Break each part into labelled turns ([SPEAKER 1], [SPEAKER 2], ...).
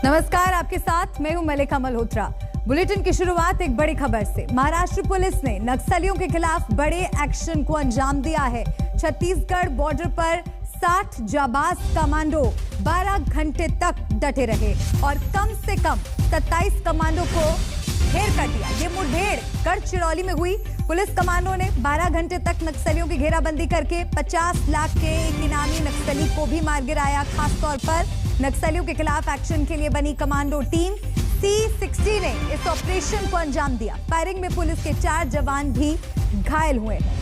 [SPEAKER 1] नमस्कार, आपके साथ मैं हूं मलिका मल्होत्रा। बुलेटिन की शुरुआत एक बड़ी खबर से। महाराष्ट्र पुलिस ने नक्सलियों के खिलाफ बड़े एक्शन को अंजाम दिया है। छत्तीसगढ़ बॉर्डर पर 60 जाबाज कमांडो 12 घंटे तक डटे रहे और कम से कम 27 कमांडो को ढेर कर दिया। ये मुठभेड़ गढ़चिरौली में हुई। पुलिस कमांडो ने 12 घंटे तक नक्सलियों की घेराबंदी करके 50 लाख के एक इनामी नक्सली को भी मार गिराया। खासतौर पर नक्सलियों के खिलाफ एक्शन के लिए बनी कमांडो टीम C60 ने इस ऑपरेशन को अंजाम दिया। फायरिंग में पुलिस के 4 जवान भी घायल हुए हैं।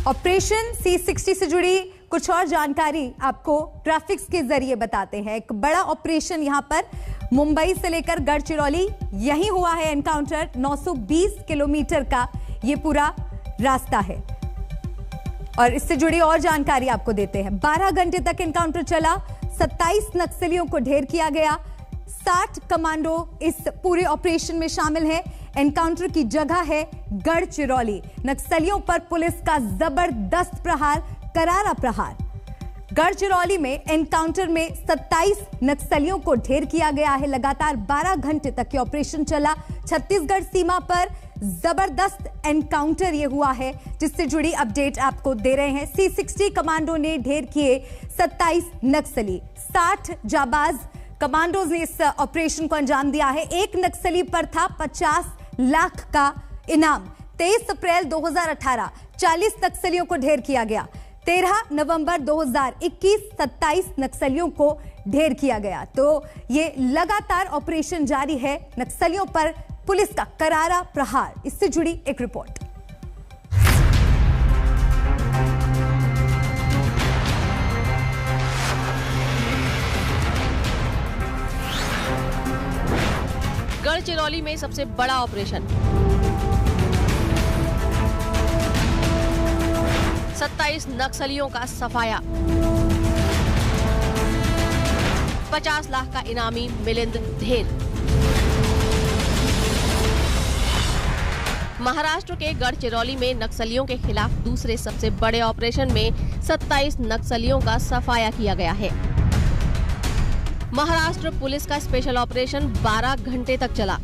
[SPEAKER 1] ऑपरेशन C60 से जुड़ी कुछ और जानकारी आपको ग्राफिक्स के जरिए बताते हैं। एक बड़ा ऑपरेशन यहां पर मुंबई से लेकर गढ़चिरौली यही हुआ है एनकाउंटर। 920 किलोमीटर का ये पूरा रास्ता है और इससे जुड़ी और जानकारी आपको देते हैं। 12 घंटे तक एनकाउंटर चला, 27 नक्सलियों को ढेर किया गया, 60 कमांडो इस पूरे ऑपरेशन में शामिल हैं। एनकाउंटर की जगह है गढ़चिरौली। नक्सलियों पर पुलिस का जबरदस्त प्रहार, करारा प्रहार। गढ़चिरौली में एनकाउंटर में 27 नक्सलियों को ढेर किया गया है। लगातार 12 घंटे तक ये ऑपरेशन चला। छत्तीसगढ़ सीमा पर जबरदस्त एनकाउंटर ये हुआ है, जिससे जुड़ी अपडेट आपको दे रहे हैं। C60 कमांडो ने ढेर किए 27 नक्सली। 60 जाबाज कमांडोज ने इस ऑपरेशन को अंजाम दिया है। एक नक्सली पर था 50 लाख का इनाम। 23 अप्रैल 2018 40 नक्सलियों को ढेर किया गया। 13 नवंबर 2021 27 नक्सलियों को ढेर किया गया। तो ये लगातार ऑपरेशन जारी है। नक्सलियों पर पुलिस का करारा प्रहार, इससे जुड़ी एक रिपोर्ट।
[SPEAKER 2] गढ़चिरौली में सबसे बड़ा ऑपरेशन। 27 नक्सलियों का सफाया। 50 लाख का इनामी मिलिंद ढेर। महाराष्ट्र के गढ़चिरौली में नक्सलियों के खिलाफ दूसरे सबसे बड़े ऑपरेशन में 27 नक्सलियों का सफाया किया गया है। महाराष्ट्र पुलिस का स्पेशल ऑपरेशन 12 घंटे तक चला।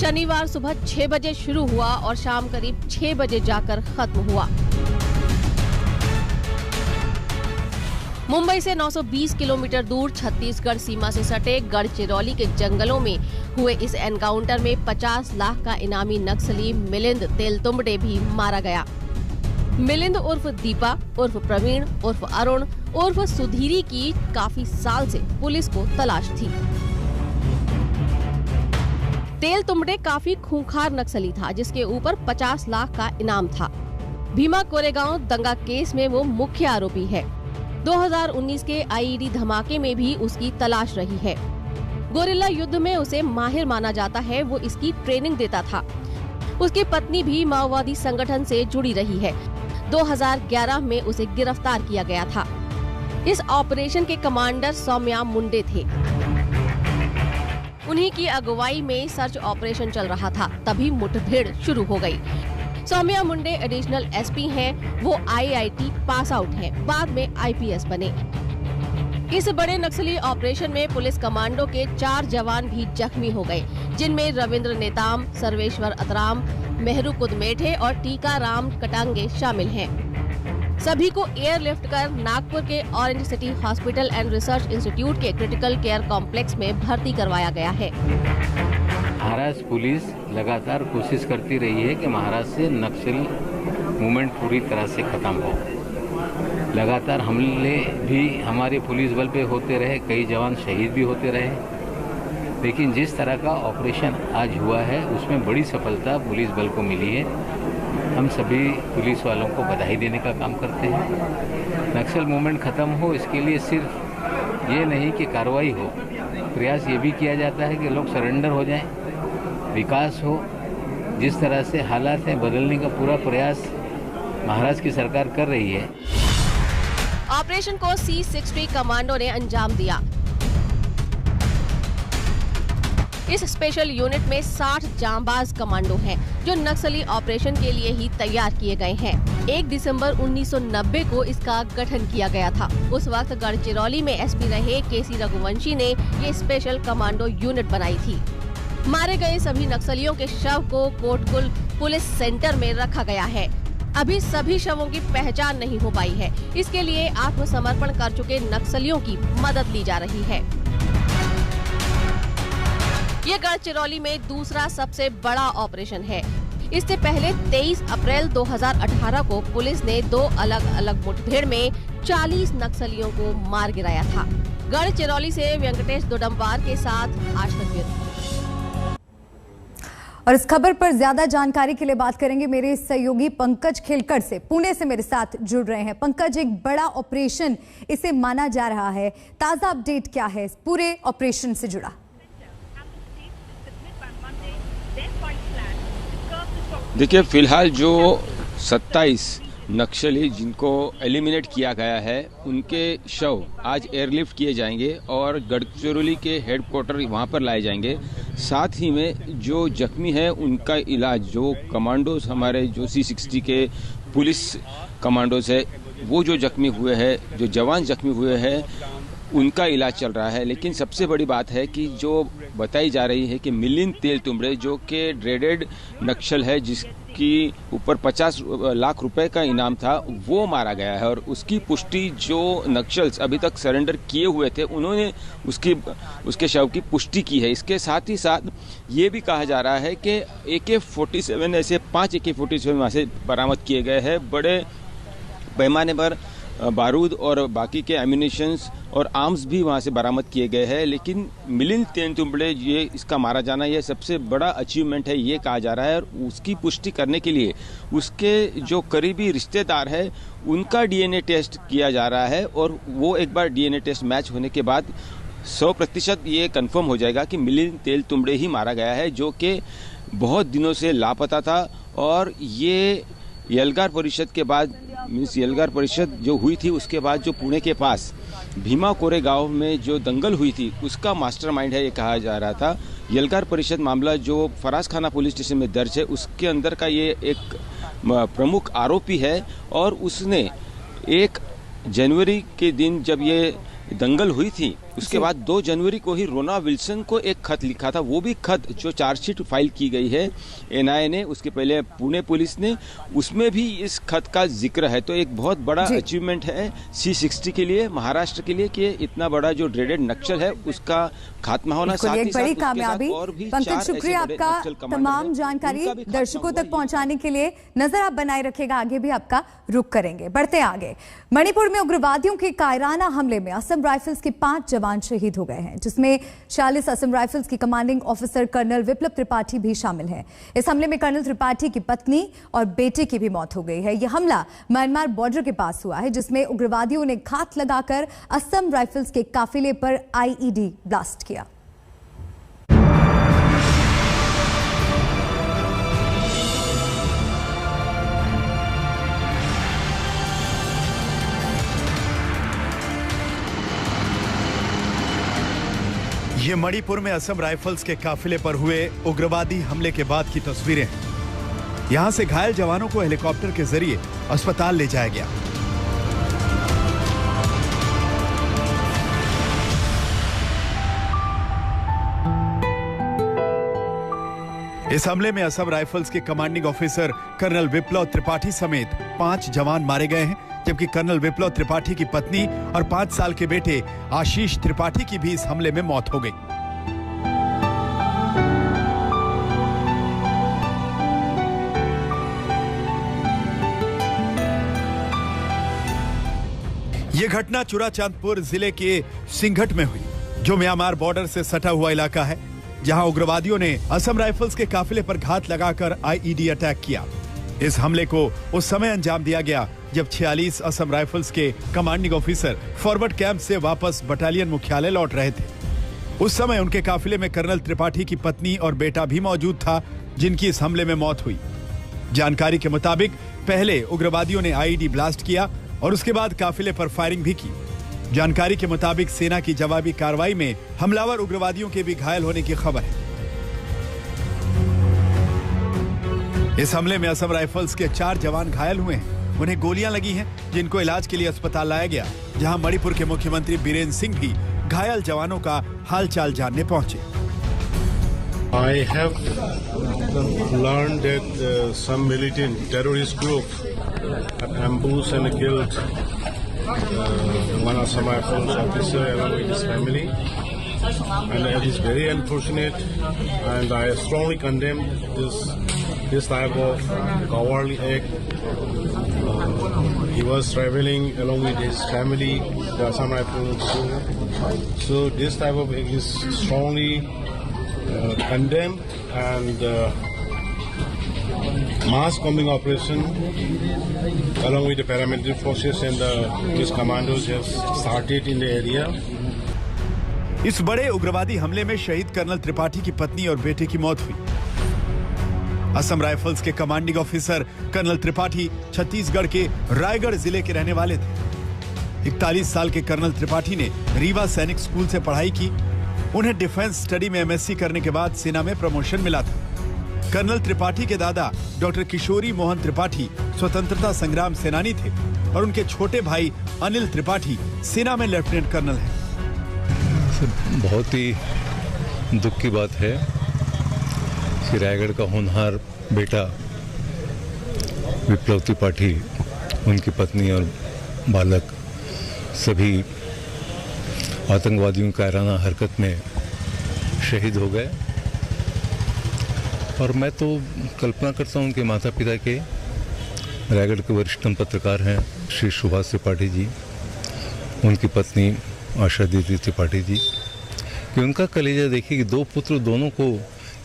[SPEAKER 2] शनिवार सुबह 6 बजे शुरू हुआ और शाम करीब 6 बजे जाकर खत्म हुआ। मुंबई से 920 किलोमीटर दूर छत्तीसगढ़ सीमा से सटे गढ़चिरौली के जंगलों में हुए इस एनकाउंटर में 50 लाख का इनामी नक्सली मिलिंद तेलतुंबड़े भी मारा गया। मिलिंद उर्फ दीपा उर्फ प्रवीण उर्फ अरुण उर्फ सुधीरी की काफी साल से पुलिस को तलाश थी। तेलतुंबड़े काफी खूंखार नक्सली था, जिसके ऊपर 50 लाख का इनाम था। भीमा कोरेगांव दंगा केस में वो मुख्य आरोपी है। 2019 के IED धमाके में भी उसकी तलाश रही है। गोरिल्ला युद्ध में उसे माहिर माना जाता है। वो इसकी ट्रेनिंग देता था। उसकी पत्नी भी माओवादी संगठन से जुड़ी रही है। 2011 में उसे गिरफ्तार किया गया था। इस ऑपरेशन के कमांडर सौम्या मुंडे थे। उन्हीं की अगुवाई में सर्च ऑपरेशन चल रहा था, तभी मुठभेड़ शुरू हो गई। सौम्या मुंडे एडिशनल SP हैं। वो IIT पास आउट हैं। बाद में IPS बने। इस बड़े नक्सली ऑपरेशन में पुलिस कमांडो के 4 जवान भी जख्मी हो गए, जिनमें रविंद्र नेताम, सर्वेश्वर अतराम, मेहरू कुदमेठे और टीकाराम कटांगे शामिल हैं। सभी को एयरलिफ्ट कर नागपुर के orange city hospital and research institute के क्रिटिकल केयर कॉम्प्लेक्स में भर्ती करवाया गया है।
[SPEAKER 3] महाराष्ट्र पुलिस लगातार कोशिश करती रही है कि महाराष्ट्र से नक्सल मूवमेंट पूरी तरह से खत्म हो। लगातार हमले भी हमारे पुलिस बल पे होते रहे, कई जवान शहीद भी होते रहे, लेकिन जिस तरह का ऑपरेशन आज हुआ है उसमें बड़ी सफलता पुलिस बल को मिली है। हम सभी पुलिस वालों को बधाई देने का काम करते हैं। नक्सल मूवमेंट खत्म हो, इसके लिए सिर्फ ये नहीं कि कार्रवाई हो, प्रयास ये भी किया जाता है कि लोग सरेंडर हो जाएं, विकास हो। जिस तरह से हालात हैं बदलने का पूरा प्रयास महाराष्ट्र की सरकार कर रही है।
[SPEAKER 2] ऑपरेशन को C60 कमांडो ने अंजाम दिया। इस स्पेशल यूनिट में 60 जांबाज कमांडो हैं, जो नक्सली ऑपरेशन के लिए ही तैयार किए गए हैं। 1 दिसंबर 1990 को इसका गठन किया गया था। उस वक्त गढ़चिरौली में एसपी रहे केसी रघुवंशी ने ये स्पेशल कमांडो यूनिट बनाई थी। मारे गए सभी नक्सलियों के शव को कोटकुल पुलिस सेंटर में रखा गया है। अभी सभी शवों की पहचान नहीं हो पाई है। इसके लिए आत्मसमर्पण कर चुके नक्सलियों की मदद ली जा रही है। ये गढ़चिरौली में दूसरा सबसे बड़ा ऑपरेशन है। इससे पहले 23 अप्रैल 2018 को पुलिस ने 2 अलग अलग मुठभेड़ में 40 नक्सलियों को मार गिराया था। गढ़चिरौली से वेंकटेश दोडम्बार के साथ आज तक ब्यूरो।
[SPEAKER 1] और इस खबर पर ज्यादा जानकारी के लिए बात करेंगे मेरे सहयोगी पंकज खेलकर से, पुणे से मेरे साथ जुड़ रहे हैं। पंकज, एक बड़ा ऑपरेशन इसे माना जा रहा है, ताजा अपडेट क्या है इस पूरे ऑपरेशन से जुड़ा?
[SPEAKER 4] देखिए, फिलहाल जो 27 नक्सली जिनको एलिमिनेट किया गया है, उनके शव आज एयरलिफ्ट किए जाएंगे और गढ़चिरौली के हेडक्वार्टर वहां पर लाए जाएंगे। साथ ही में जो जख्मी है उनका इलाज, जो कमांडोज हमारे जो C60 के पुलिस कमांडोज है, वो जो जख्मी हुए हैं, जो जवान जख्मी हुए हैं, उनका इलाज चल रहा है। लेकिन सबसे बड़ी बात है कि जो बताई जा रही है कि मिलिंद तेलतुंबड़े, जो कि ड्रेडेड नक्सल है, जिसकी ऊपर 50 लाख रुपए का इनाम था, वो मारा गया है। और उसकी पुष्टि जो नक्सल्स अभी तक सरेंडर किए हुए थे, उन्होंने उसके शव की पुष्टि की है। इसके साथ ही साथ ये भी कहा जा रहा है कि AK-47 ऐसे 5 AK-47 वहाँ से बरामद किए गए हैं। बड़े पैमाने पर बारूद और बाकी के एम्यूनिशंस और आर्म्स भी वहाँ से बरामद किए गए हैं। लेकिन मिलिंद तेलतुंबड़े, ये इसका मारा जाना ये सबसे बड़ा अचीवमेंट है, ये कहा जा रहा है। और उसकी पुष्टि करने के लिए उसके जो करीबी रिश्तेदार है, उनका DNA टेस्ट किया जा रहा है। और वो एक बार DNA टेस्ट मैच होने के बाद 100% ये कंफर्म हो जाएगा कि मिलिंद तेलतुंबड़े ही मारा गया है, जो कि बहुत दिनों से लापता था। और ये यलगार परिषद के बाद, मीन्स यलगार परिषद जो हुई थी, उसके बाद जो पुणे के पास भीमा कोरे गांव में जो दंगल हुई थी, उसका मास्टरमाइंड है, ये कहा जा रहा था। यलगार परिषद मामला जो फराज खाना पुलिस स्टेशन में दर्ज है, उसके अंदर का ये एक प्रमुख आरोपी है। और उसने 1 जनवरी के दिन जब ये दंगल हुई थी, उसके बाद 2 जनवरी को ही रोना विल्सन को एक खत लिखा था। वो भी खत जो चार्जशीट फाइल की गई है NIA ने, उसके पहले पुणे पुलिस ने, उसमें भी इस खत का जिक्र है। तो एक बहुत बड़ा अचीवमेंट है C60 के लिए, महाराष्ट्र के लिए, कि इतना बड़ा जो ड्रेडेड नक्सल है उसका खात्मा होना। साथ ही साथ
[SPEAKER 1] कामयाबी। पंकज, शुक्रिया आपका तमाम जानकारी दर्शकों तक पहुंचाने के लिए। नजर आप बनाए रखेगा, आगे भी आपका रुख करेंगे। बढ़ते आगे, मणिपुर में उग्रवादियों के कायराना हमले में असम राइफल्स के 5 जवान शहीद हो गए हैं, जिसमें 46 असम राइफल्स की कमांडिंग ऑफिसर कर्नल विप्लव त्रिपाठी भी शामिल हैं। इस हमले में कर्नल त्रिपाठी की पत्नी और बेटे की भी मौत हो गई है। यह हमला म्यांमार बॉर्डर के पास हुआ है, जिसमें उग्रवादियों ने घात लगाकर असम राइफल्स के काफिले पर IED ब्लास्ट किया।
[SPEAKER 5] ये मणिपुर में असम राइफल्स के काफिले पर हुए उग्रवादी हमले के बाद की तस्वीरें हैं। यहां से घायल जवानों को हेलीकॉप्टर के जरिए अस्पताल ले जाया गया। इस हमले में असम राइफल्स के कमांडिंग ऑफिसर कर्नल विप्लव त्रिपाठी समेत 5 जवान मारे गए हैं, जबकि कर्नल विप्लव त्रिपाठी की पत्नी और 5 साल के बेटे आशीष त्रिपाठी की भी इस हमले में मौत हो गई। यह घटना चुराचांदपुर जिले के सिंघट में हुई, जो म्यांमार बॉर्डर से सटा हुआ इलाका है, जहां उग्रवादियों ने असम राइफल्स के काफिले पर घात लगाकर IED अटैक किया। इस हमले को उस समय अंजाम दिया गया जब 46 असम राइफल्स के कमांडिंग ऑफिसर फॉरवर्ड कैंप से वापस बटालियन मुख्यालय लौट रहे थे। उस समय उनके काफिले में कर्नल त्रिपाठी की पत्नी और बेटा भी मौजूद था, जिनकी इस हमले में मौत हुई। जानकारी के मुताबिक पहले उग्रवादियों ने IED ब्लास्ट किया और उसके बाद काफिले पर फायरिंग भी की। जानकारी के मुताबिक सेना की जवाबी कार्रवाई में हमलावर उग्रवादियों के भी घायल होने की खबर है। इस हमले में असम राइफल्स के 4 जवान घायल हुए हैं। उन्हें गोलियां लगी हैं, जिनको इलाज के लिए अस्पताल लाया गया, जहां मणिपुर के मुख्यमंत्री बीरेन सिंह भी घायल जवानों का हालचाल जानने पहुंचे।
[SPEAKER 6] I have learned that some militant terrorist group have ambushed and killed one Assam Rifles officer along with his family, and it is very unfortunate. And I strongly condemn this type of cowardly act. He was traveling along with his family, the Assam Rifles. So this type of act is strongly condemned, and mass combing operation along with the paramilitary forces and these commandos have started in the area.
[SPEAKER 5] इस बड़े उग्रवादी हमले में शहीद colonel Tripathi की पत्नी और बेटे की मौत हुई। असम राइफल्स के commanding officer colonel Tripathi Chhattisgarh के रायगढ़ जिले के रहने वाले थे। 41 साल के कर्नल त्रिपाठी ने रीवा सैनिक स्कूल से पढ़ाई की। उन्हें डिफेंस स्टडी में एमएससी करने के बाद सेना में प्रमोशन मिला था। कर्नल त्रिपाठी के दादा डॉक्टर किशोरी मोहन त्रिपाठी स्वतंत्रता संग्राम सेनानी थे और उनके छोटे भाई अनिल त्रिपाठी सेना में लेफ्टिनेंट कर्नल हैं।
[SPEAKER 7] बहुत ही दुख की बात है कि रायगढ़ का होनहार बेटा विप्लव त्रिपाठी, उनकी पत्नी और बालक सभी आतंकवादियों की कायराना हरकत में शहीद हो गए। और मैं तो कल्पना करता हूं उनके माता पिता के, रायगढ़ के वरिष्ठतम पत्रकार हैं श्री सुभाष त्रिपाठी जी, उनकी पत्नी आशा दीदी त्रिपाठी जी, कि उनका कलेजा देखिए कि 2 पुत्र दोनों को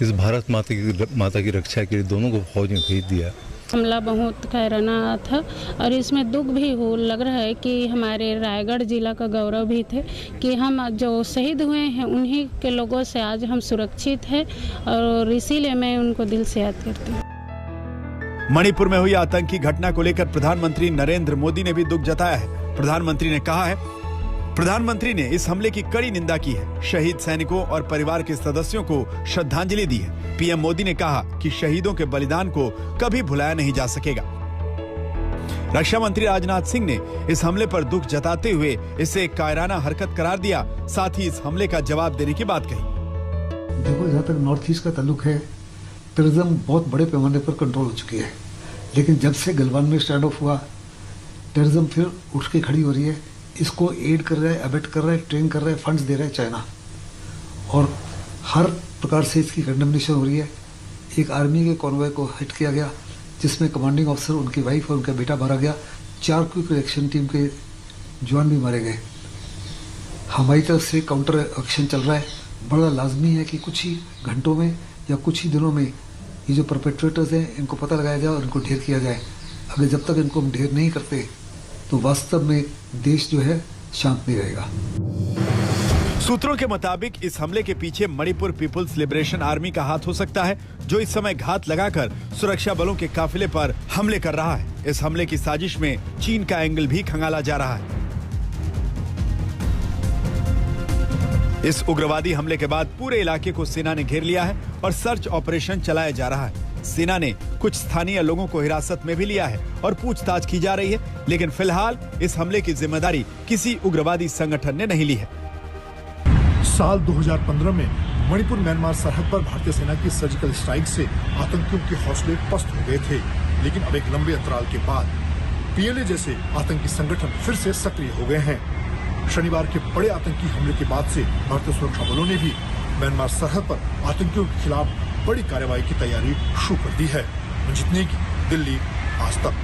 [SPEAKER 7] इस भारत माता की रक्षा के लिए दोनों को फौज में भेज दिया।
[SPEAKER 8] हमला बहुत कायराना था और इसमें दुख भी लग रहा है कि हमारे रायगढ़ जिला का गौरव भी थे कि हम जो शहीद हुए हैं उन्हीं के लोगों से आज हम सुरक्षित हैं, और इसीलिए मैं उनको दिल से याद करती हूँ।
[SPEAKER 5] मणिपुर में हुई आतंकी घटना को लेकर प्रधानमंत्री नरेंद्र मोदी ने भी दुख जताया है। प्रधानमंत्री ने इस हमले की कड़ी निंदा की है। शहीद सैनिकों और परिवार के सदस्यों को श्रद्धांजलि दी है। पीएम मोदी ने कहा कि शहीदों के बलिदान को कभी भुलाया नहीं जा सकेगा। रक्षा मंत्री राजनाथ सिंह ने इस हमले पर दुख जताते हुए इसे एक कायराना हरकत करार दिया, साथ ही इस हमले का जवाब देने की बात कही।
[SPEAKER 9] देखो, जहाँ तक नॉर्थ ईस्ट का ताल्लुक है, टेररिज्म बहुत बड़े पैमाने पर कंट्रोल हो चुकी है, लेकिन जब से गलवान में स्टैंड ऑफ हुआ, टेररिज्म फिर उठ के खड़ी हो रही है। इसको एड कर रहा है, अबेट कर रहा है, ट्रेन कर रहा है, फंड्स दे रहा है चाइना, और हर प्रकार से इसकी कंडेमनेशन हो रही है। एक आर्मी के कॉन्वॉय को हिट किया गया, जिसमें कमांडिंग ऑफिसर, उनकी वाइफ और उनका बेटा मारा गया। 4 क्विक रिएक्शन टीम के जवान भी मारे गए। हमारी तरफ से काउंटर एक्शन चल रहा है। बड़ा लाजमी है कि कुछ ही घंटों में या कुछ ही दिनों में ये जो परपेट्रेटर्स हैं इनको पता लगाया जाए और इनको ढेर किया जाए। अगर जब तक इनको हम ढेर नहीं करते तो वास्तव में देश जो है शांत नहीं रहेगा।
[SPEAKER 5] सूत्रों के मुताबिक इस हमले के पीछे मणिपुर पीपुल्स लिबरेशन आर्मी का हाथ हो सकता है, जो इस समय घात लगाकर सुरक्षा बलों के काफिले पर हमले कर रहा है। इस हमले की साजिश में चीन का एंगल भी खंगाला जा रहा है। इस उग्रवादी हमले के बाद पूरे इलाके को सेना ने घेर लिया है और सर्च ऑपरेशन चलाया जा रहा है। सेना ने कुछ स्थानीय लोगों को हिरासत में भी लिया है और पूछताछ की जा रही है, लेकिन फिलहाल इस हमले की जिम्मेदारी किसी उग्रवादी संगठन ने नहीं ली है।
[SPEAKER 10] साल 2015 में मणिपुर म्यांमार सरहद पर भारतीय सेना की सर्जिकल स्ट्राइक से आतंकियों के हौसले पस्त हो गए थे, लेकिन अब एक लंबे अंतराल के बाद पीएलए जैसे आतंकी संगठन फिर से सक्रिय हो गए हैं। शनिवार के बड़े आतंकी हमले के बाद से भारतीय सुरक्षा बलों ने भी म्यांमार सरहद पर आतंकियों के खिलाफ बड़ी कार्रवाई की तैयारी शुरू कर दी है। जीतने की दिल्ली आज तक।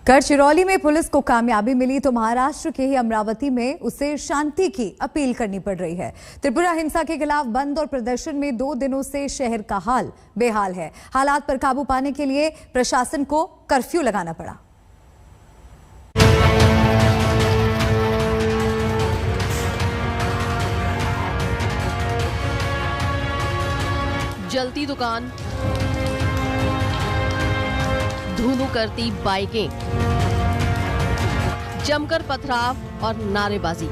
[SPEAKER 1] गढ़चिरौली में पुलिस को कामयाबी मिली तो महाराष्ट्र के ही अमरावती में उसे शांति की अपील करनी पड़ रही है। त्रिपुरा हिंसा के खिलाफ बंद और प्रदर्शन में 2 दिनों से शहर का हाल बेहाल है। हालात पर काबू पाने के लिए प्रशासन को कर्फ्यू लगाना पड़ा।
[SPEAKER 2] जलती दुकान, धूलू करती बाइकें, जमकर पथराव और नारेबाजी।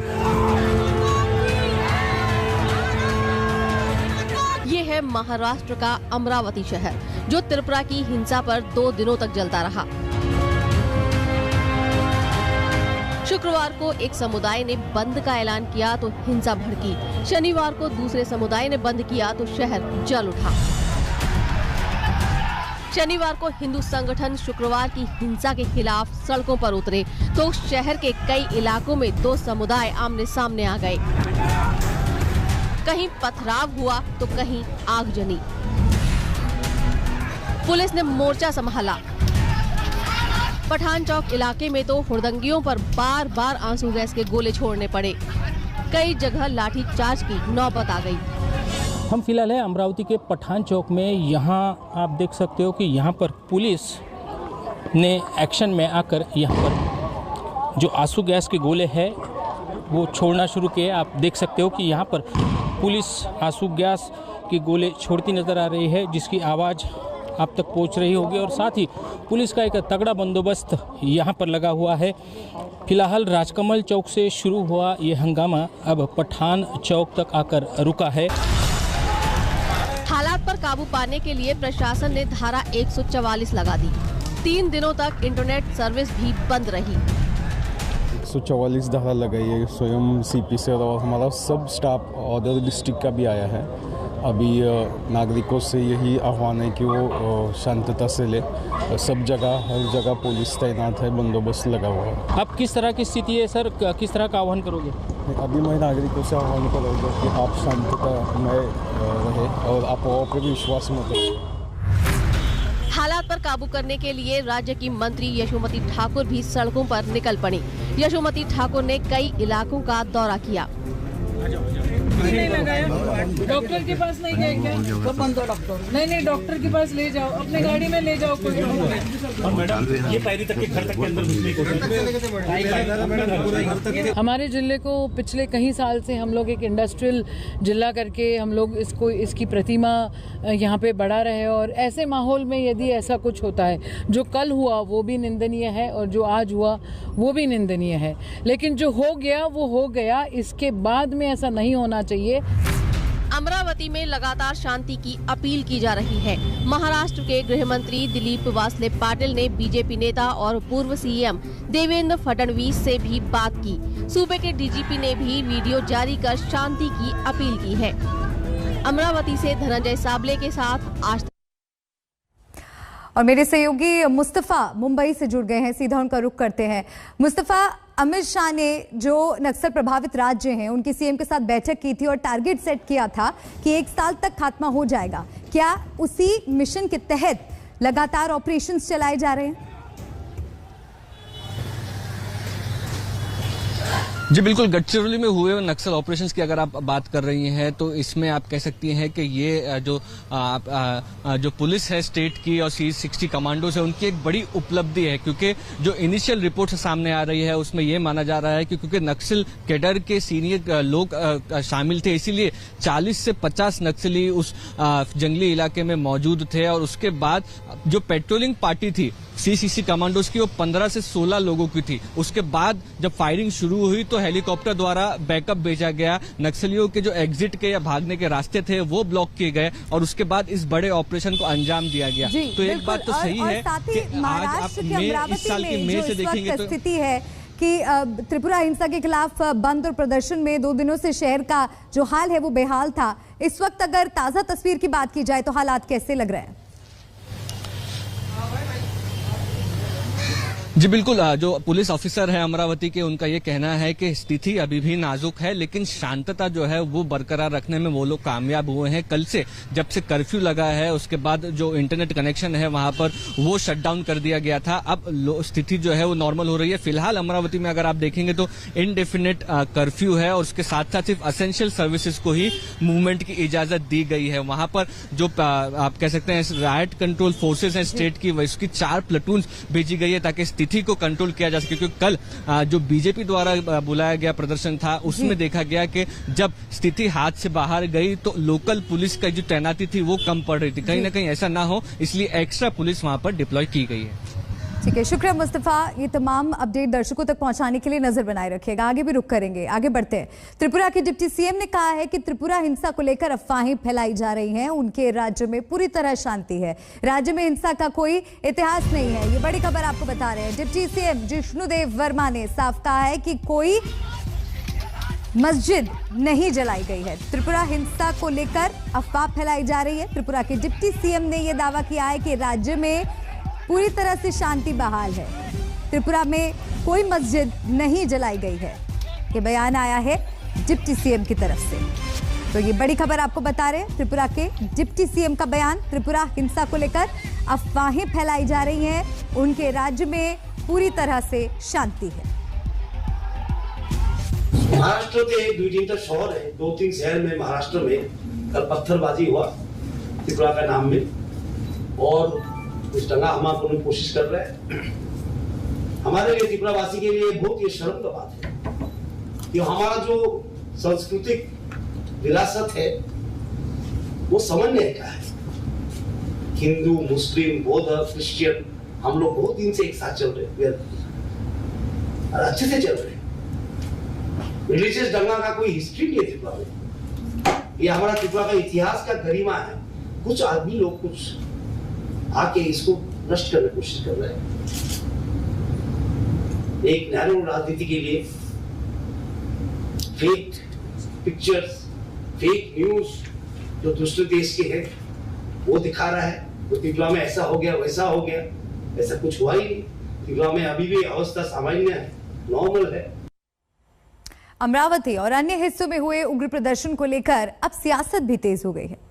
[SPEAKER 2] ये है महाराष्ट्र का अमरावती शहर। जो त्रिपुरा की हिंसा पर 2 दिनों तक जलता रहा। शुक्रवार को एक समुदाय ने बंद का ऐलान किया तो हिंसा भड़की। शनिवार को दूसरे समुदाय ने बंद किया तो शहर जल उठा। शनिवार को हिंदू संगठन शुक्रवार की हिंसा के खिलाफ सड़कों पर उतरे तो शहर के कई इलाकों में 2 समुदाय आमने सामने आ गए। कहीं पथराव हुआ तो कहीं आगजनी। पुलिस ने मोर्चा संभाला। पठान चौक इलाके में तो हुड़दंगियों पर बार बार आंसू गैस के गोले छोड़ने पड़े। कई जगह लाठी चार्ज की नौबत आ गई।
[SPEAKER 11] हम फिलहाल है अमरावती के पठान चौक में। यहाँ आप देख सकते हो कि यहाँ पर पुलिस ने एक्शन में आकर यहाँ पर जो आंसू गैस के गोले हैं वो छोड़ना शुरू किए। आप देख सकते हो कि यहाँ पर पुलिस आंसू गैस के गोले छोड़ती नज़र आ रही है, जिसकी आवाज़ आप तक पहुँच रही होगी। और साथ ही पुलिस का एक तगड़ा बंदोबस्त यहाँ पर लगा हुआ है। फिलहाल राजकमल चौक से शुरू हुआ ये हंगामा अब पठान चौक तक आकर रुका है।
[SPEAKER 2] हालात पर काबू पाने के लिए प्रशासन ने धारा 144 लगा दी। 3 दिनों तक इंटरनेट सर्विस भी बंद रही।
[SPEAKER 12] 144 धारा लगाई है। स्वयं सीपी से और हमारा सब स्टाफ अदर डिस्ट्रिक्ट का भी आया है। अभी नागरिकों से यही आह्वान है कि वो शांतता से ले। सब जगह हर जगह पुलिस तैनात है, बंदोबस्त लगा हुआ है।
[SPEAKER 11] अब किस तरह की स्थिति है सर, किस तरह का आह्वान करोगे?
[SPEAKER 12] अभी मैं नागरिकों से आह्वान करूँगा कि आप शांतता में रहे और आप पर विश्वास मत रखें।
[SPEAKER 2] हालात पर काबू करने के लिए राज्य की मंत्री यशोमती ठाकुर भी सड़कों पर निकल पड़ी। यशोमती ठाकुर ने कई इलाकों का दौरा किया।
[SPEAKER 13] नहीं लगाया, डॉक्टर के पास नहीं गए क्या? डॉक्टर नहीं, डॉक्टर के पास ले जाओ, अपने गाड़ी में ले जाओ कोई।
[SPEAKER 11] और मैडम ये पैरी तक के घर तक के अंदर घुसने की कोशिश।
[SPEAKER 13] हमारे जिले को पिछले कई साल से हम लोग एक इंडस्ट्रियल जिला करके हम लोग इसकी प्रतिमा यहाँ पे बढ़ा रहे हैं। और ऐसे माहौल में यदि ऐसा कुछ होता है, जो कल हुआ वो भी निंदनीय है और जो आज हुआ वो भी निंदनीय है। लेकिन जो हो गया वो हो गया, इसके बाद में ऐसा नहीं होना चाहिए।
[SPEAKER 2] अमरावती में लगातार शांति की अपील की जा रही है। महाराष्ट्र के गृह मंत्री दिलीप वासले पाटिल ने बीजेपी नेता और पूर्व सीएम देवेंद्र फडणवीस से भी बात की। सूबे के डीजीपी ने भी वीडियो जारी कर शांति की अपील की है। अमरावती से धनंजय साबले के साथ आज।
[SPEAKER 1] और मेरे सहयोगी मुस्तफा मुंबई से जुड़ गए हैं, सीधा उनका रुख करते हैं। मुस्तफा, अमित शाह ने जो नक्सल प्रभावित राज्य हैं उनकी सीएम के साथ बैठक की थी और टारगेट सेट किया था कि 1 साल तक खात्मा हो जाएगा। क्या उसी मिशन के तहत लगातार ऑपरेशंस चलाए जा रहे हैं?
[SPEAKER 14] जी बिल्कुल, गढ़चिरौली में हुए नक्सल ऑपरेशंस की अगर आप बात कर रही हैं तो इसमें आप कह सकती हैं कि ये जो पुलिस है स्टेट की और C60 कमांडोज है उनकी एक बड़ी उपलब्धि है। क्योंकि जो इनिशियल रिपोर्ट सामने आ रही है उसमें ये माना जा रहा है कि क्योंकि नक्सल कैडर के सीनियर लोग शामिल थे, इसीलिए 40 से 50 नक्सली उस जंगली इलाके में मौजूद थे। और उसके बाद जो पेट्रोलिंग पार्टी थी C60 कमांडोज की वो 15 से 16 लोगों की थी। उसके बाद जब फायरिंग शुरू हुई तो हेलीकॉप्टर द्वारा बैकअप भेजा गया। नक्सलियों के जो एग्जिट के या भागने के रास्ते थे वो ब्लॉक किए गए और उसके बाद इस बड़े ऑपरेशन को अंजाम दिया गया। तो एक बात तो सही है कि आज आप इस साल की मई से देखेंगे तो
[SPEAKER 1] स्थिति है कि त्रिपुरा हिंसा के खिलाफ बंद और प्रदर्शन में 2 दिनों से शहर का जो हाल है वो बेहाल था। इस वक्त अगर ताजा तस्वीर की बात की जाए तो हालात कैसे लग रहे हैं?
[SPEAKER 14] जी बिल्कुल, जो पुलिस ऑफिसर है अमरावती के उनका ये कहना है कि स्थिति अभी भी नाजुक है, लेकिन शांतता जो है वो बरकरार रखने में वो लोग कामयाब हुए हैं। कल से जब से कर्फ्यू लगा है उसके बाद जो इंटरनेट कनेक्शन है वहां पर वो शट डाउन कर दिया गया था। अब स्थिति जो है वो नॉर्मल हो रही है। फिलहाल अमरावती में अगर आप देखेंगे तो इनडेफिनेट कर्फ्यू है और उसके साथ साथ सिर्फ असेंशियल सर्विसेज को ही मूवमेंट की इजाजत दी गई है। वहां पर जो आप कह सकते हैं राइट कंट्रोल फोर्सेज है स्टेट की, उसकी 4 प्लेटून भेजी गई है ताकि स्थिति को कंट्रोल किया जा सके। क्योंकि कल जो बीजेपी द्वारा बुलाया गया प्रदर्शन था उसमें देखा गया कि जब स्थिति हाथ से बाहर गई तो लोकल पुलिस का जो तैनाती थी वो कम पड़ रही थी। कहीं ना कहीं ऐसा ना हो इसलिए एक्स्ट्रा पुलिस वहां पर डिप्लॉय की गई है।
[SPEAKER 1] ठीक है, शुक्रिया मुस्तफा। ये तमाम अपडेट दर्शकों तक पहुंचाने के लिए नजर बनाए रखिएगा। आगे भी रुक करेंगे, आगे बढ़ते हैं। त्रिपुरा के डिप्टी सीएम ने कहा है कि त्रिपुरा हिंसा को लेकर अफवाहें फैलाई जा रही हैं। उनके राज्य में पूरी तरह शांति है, राज्य में हिंसा का कोई इतिहास नहीं है। ये बड़ी खबर आपको बता रहे हैं। डिप्टी सीएम जिष्णुदेव वर्मा ने साफ कहा है कि कोई मस्जिद नहीं जलाई गई है। त्रिपुरा हिंसा को लेकर अफवाह फैलाई जा रही है। त्रिपुरा के डिप्टी सीएम ने यह दावा किया है कि राज्य में पूरी तरह से शांति बहाल है, त्रिपुरा में कोई मस्जिद नहीं जलाई गई है। ये बयान आया है डिप्टी सीएम की तरफ से। तो ये बड़ी खबर आपको बता रहे हैं, त्रिपुरा के डिप्टी सीएम का बयान। त्रिपुरा हिंसा को लेकर अफवाहें फैलाई जा रही हैं, उनके राज्य में पूरी तरह से शांति है।
[SPEAKER 15] महाराष्ट्र के दुई तीन शहर है, 2-3 शहर में महाराष्ट्र में कल पत्थरबाजी हुआ त्रिपुरा का नाम में, और कुछ दंगा हम आपको कोशिश कर रहे हैं। हमारे लिए त्रिपुरावासी के लिए बहुत ही शर्म का बात है कि हमारा जो सांस्कृतिक विरासत है वो समन्वय का है। हिंदू, मुस्लिम, बौद्ध, क्रिश्चियन, हम लोग बहुत दिन से एक साथ चल रहे हैं और अच्छे से चल रहे हैं। रिलीजियस दंगा का कोई हिस्ट्री नहीं है त्रिपुरा में। ये हमारा त्रिपुरा का इतिहास का गरिमा है। कुछ आदमी लोग कुछ आके इसको नष्ट करने की कोशिश कर रहे हैं, एक नैरो राजनीति के लिए। फेक पिक्चर्स, फेक न्यूज जो दूसरे देश के हैं वो दिखा रहा है। तो त्रिपुरा में ऐसा हो गया, वैसा हो गया, ऐसा कुछ हुआ ही नहीं। त्रिपुरा में अभी भी अवस्था सामान्य है, नॉर्मल है।
[SPEAKER 1] अमरावती और अन्य हिस्सों में हुए उग्र प्रदर्शन को लेकर अब सियासत भी तेज हो गई है।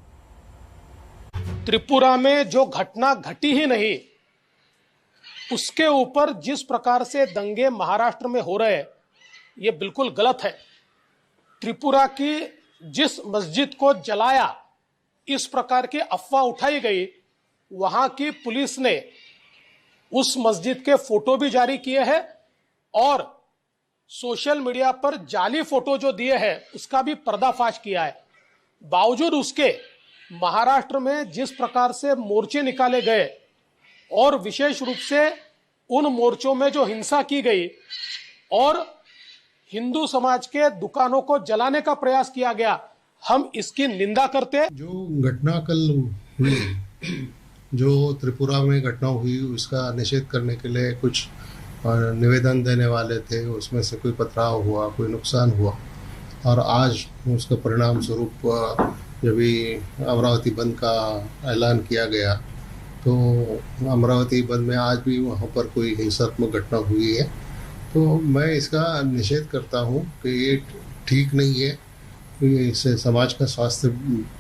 [SPEAKER 16] त्रिपुरा में जो घटना घटी ही नहीं, उसके ऊपर जिस प्रकार से दंगे महाराष्ट्र में हो रहे हैं, ये बिल्कुल गलत है। त्रिपुरा की जिस मस्जिद को जलाया, इस प्रकार की अफवाह उठाई गई, वहां की पुलिस ने उस मस्जिद के फोटो भी जारी किए हैं और सोशल मीडिया पर जाली फोटो जो दिए हैं उसका भी पर्दाफाश किया है। बावजूद उसके महाराष्ट्र में जिस प्रकार से मोर्चे निकाले गए और विशेष रूप से उन मोर्चों में जो हिंसा की गई और हिंदू समाज के दुकानों को जलाने का प्रयास किया गया, हम इसकी निंदा करते हैं।
[SPEAKER 6] जो घटना कल हुई, जो त्रिपुरा में घटना हुई, उसका निषेध करने के लिए कुछ निवेदन देने वाले थे। उसमें से कोई पथराव हुआ, कोई नुकसान हुआ, और आज उसका परिणाम स्वरूप जब भी अमरावती बंद का ऐलान किया गया, तो अमरावती बंद में आज भी वहाँ पर कोई हिंसात्मक घटना हुई है। तो मैं इसका निषेध करता हूँ कि ये ठीक नहीं है। इससे समाज का स्वास्थ्य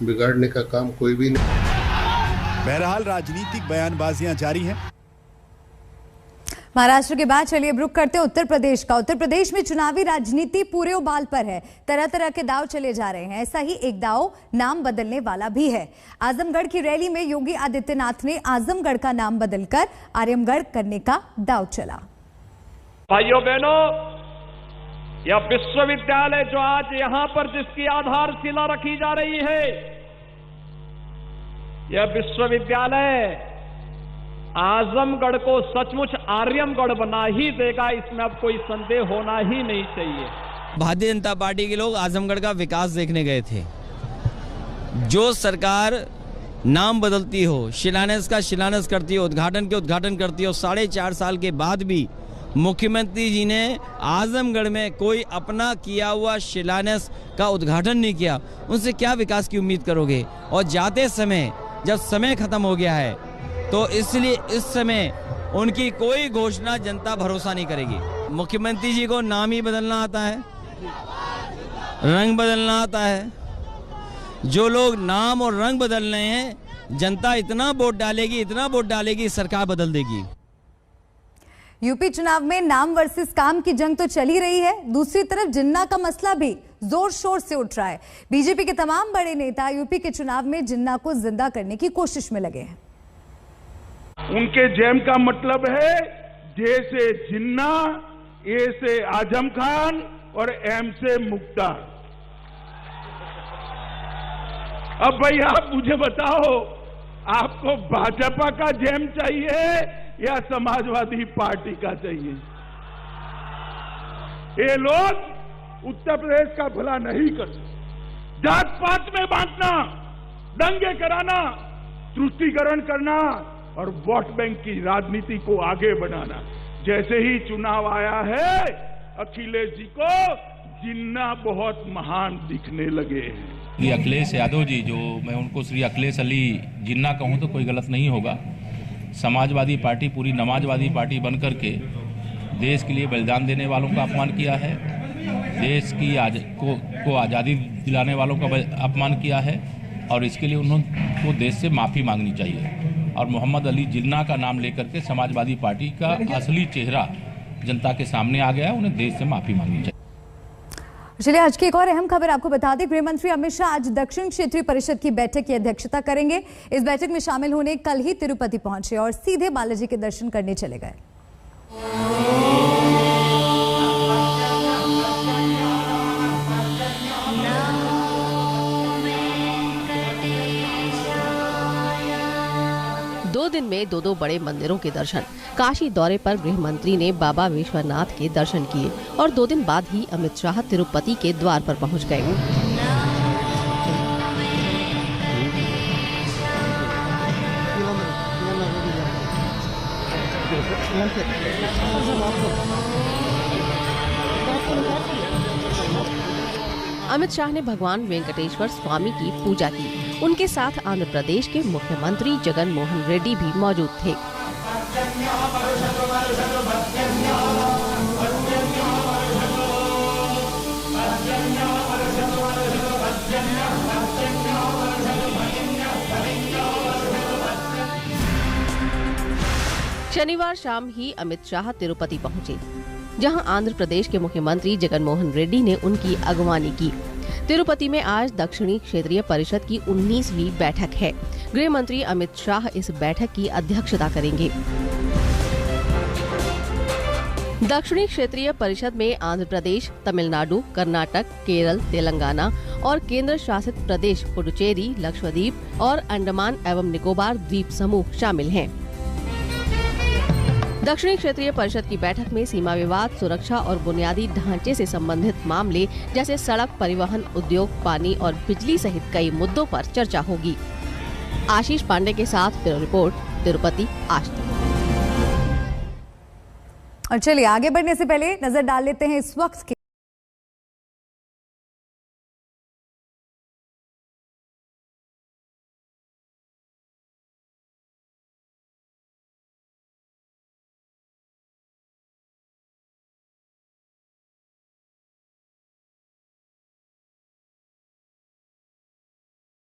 [SPEAKER 6] बिगाड़ने का काम कोई भी नहीं।
[SPEAKER 5] बहरहाल राजनीतिक बयानबाजियां जारी हैं।
[SPEAKER 1] महाराष्ट्र के बाद चलिए रुख करते हैं उत्तर प्रदेश का। उत्तर प्रदेश में चुनावी राजनीति पूरे उबाल पर है, तरह तरह के दाव चले जा रहे हैं। ऐसा ही एक दाव नाम बदलने वाला भी है। आजमगढ़ की रैली में योगी आदित्यनाथ ने आजमगढ़ का नाम बदलकर आर्यमगढ़ करने का दाव चला।
[SPEAKER 17] भाइयों बहनों, यह विश्वविद्यालय जो आज यहां पर जिसकी आधारशिला रखी जा रही है, यह विश्वविद्यालय आजमगढ़ को सचमुच आर्यमगढ़ बना ही देगा, इसमें अब कोई संदेह होना ही नहीं चाहिए।
[SPEAKER 18] भारतीय जनता पार्टी के लोग आजमगढ़ का विकास देखने गए थे। जो सरकार नाम बदलती हो, शिलान्यास का शिलान्यास करती हो, उद्घाटन के उद्घाटन करती हो, 4.5 साल के बाद भी मुख्यमंत्री जी ने आजमगढ़ में कोई अपना किया हुआ शिलान्यास का उद्घाटन नहीं किया, उनसे क्या विकास की उम्मीद करोगे? और जाते समय जब समय खत्म हो गया है, तो इसलिए इस समय उनकी कोई घोषणा जनता भरोसा नहीं करेगी। मुख्यमंत्री जी को नाम ही बदलना आता है, रंग बदलना आता है। जो लोग नाम और रंग बदल रहे हैं, जनता इतना वोट डालेगी, इतना वोट डालेगी, सरकार बदल देगी।
[SPEAKER 1] यूपी चुनाव में नाम वर्सेस काम की जंग तो चल ही रही है, दूसरी तरफ जिन्ना का मसला भी जोर शोर से उठ रहा है। बीजेपी के तमाम बड़े नेता यूपी के चुनाव में जिन्ना को जिंदा करने की कोशिश में लगे हैं।
[SPEAKER 17] उनके जेम का मतलब है जे से जिन्ना, ए से आजम खान और एम से मुख्तार। अब भाई आप मुझे बताओ, आपको भाजपा का जेम चाहिए या समाजवादी पार्टी का चाहिए? ये लोग उत्तर प्रदेश का भला नहीं करते। जात पात में बांटना, दंगे कराना, तुष्टीकरण करना और वोट बैंक की राजनीति को आगे बढ़ाना। जैसे ही चुनाव आया है, अखिलेश जी को जिन्ना बहुत महान दिखने लगे हैं।
[SPEAKER 19] श्री अखिलेश यादव जी, जो मैं उनको श्री अखिलेश अली जिन्ना कहूं तो कोई गलत नहीं होगा, समाजवादी पार्टी पूरी नमाजवादी पार्टी बनकर के देश के लिए बलिदान देने वालों का अपमान किया है, देश की को आज़ादी दिलाने वालों का अपमान किया है और इसके लिए उनको देश से माफ़ी मांगनी चाहिए। और मोहम्मद अली जिन्ना का नाम लेकर के समाजवादी पार्टी का असली चेहरा जनता के सामने आ गया, उन्हें देश से माफ़ी मांगनी चाहिए।
[SPEAKER 1] चलिए आज की एक और अहम खबर आपको बता दें, गृह मंत्री अमित शाह आज दक्षिण क्षेत्रीय परिषद की बैठक की अध्यक्षता करेंगे। इस बैठक में शामिल होने कल ही तिरुपति पहुंचे और सीधे बालाजी के दर्शन करने चले गए।
[SPEAKER 2] दो दिन में दो बड़े मंदिरों के दर्शन। काशी दौरे पर गृह मंत्री ने बाबा विश्वनाथ के दर्शन किए और 2 दिन बाद ही अमित शाह तिरुपति के द्वार पर पहुंच गए। अमित शाह ने भगवान वेंकटेश्वर स्वामी की पूजा की। उनके साथ आंध्र प्रदेश के मुख्यमंत्री जगन मोहन रेड्डी भी मौजूद थे। शनिवार शाम ही अमित शाह तिरुपति पहुंचे, जहां आंध्र प्रदेश के मुख्यमंत्री जगन मोहन रेड्डी ने उनकी अगवानी की। तिरुपति में आज दक्षिणी क्षेत्रीय परिषद की 19वीं बैठक है। गृह मंत्री अमित शाह इस बैठक की अध्यक्षता करेंगे। दक्षिणी क्षेत्रीय परिषद में आंध्र प्रदेश, तमिलनाडु, कर्नाटक, केरल, तेलंगाना और केंद्र शासित प्रदेश पुडुचेरी, लक्षद्वीप और अंडमान एवं निकोबार द्वीप समूह शामिल हैं। दक्षिणी क्षेत्रीय परिषद की बैठक में सीमा विवाद, सुरक्षा और बुनियादी ढांचे से संबंधित मामले जैसे सड़क, परिवहन, उद्योग, पानी और बिजली सहित कई मुद्दों पर चर्चा होगी। आशीष पांडे के साथ ब्यूरो रिपोर्ट, तिरुपति आज तक।
[SPEAKER 1] और चलिए आगे बढ़ने से पहले नजर डाल लेते हैं इस वक्त के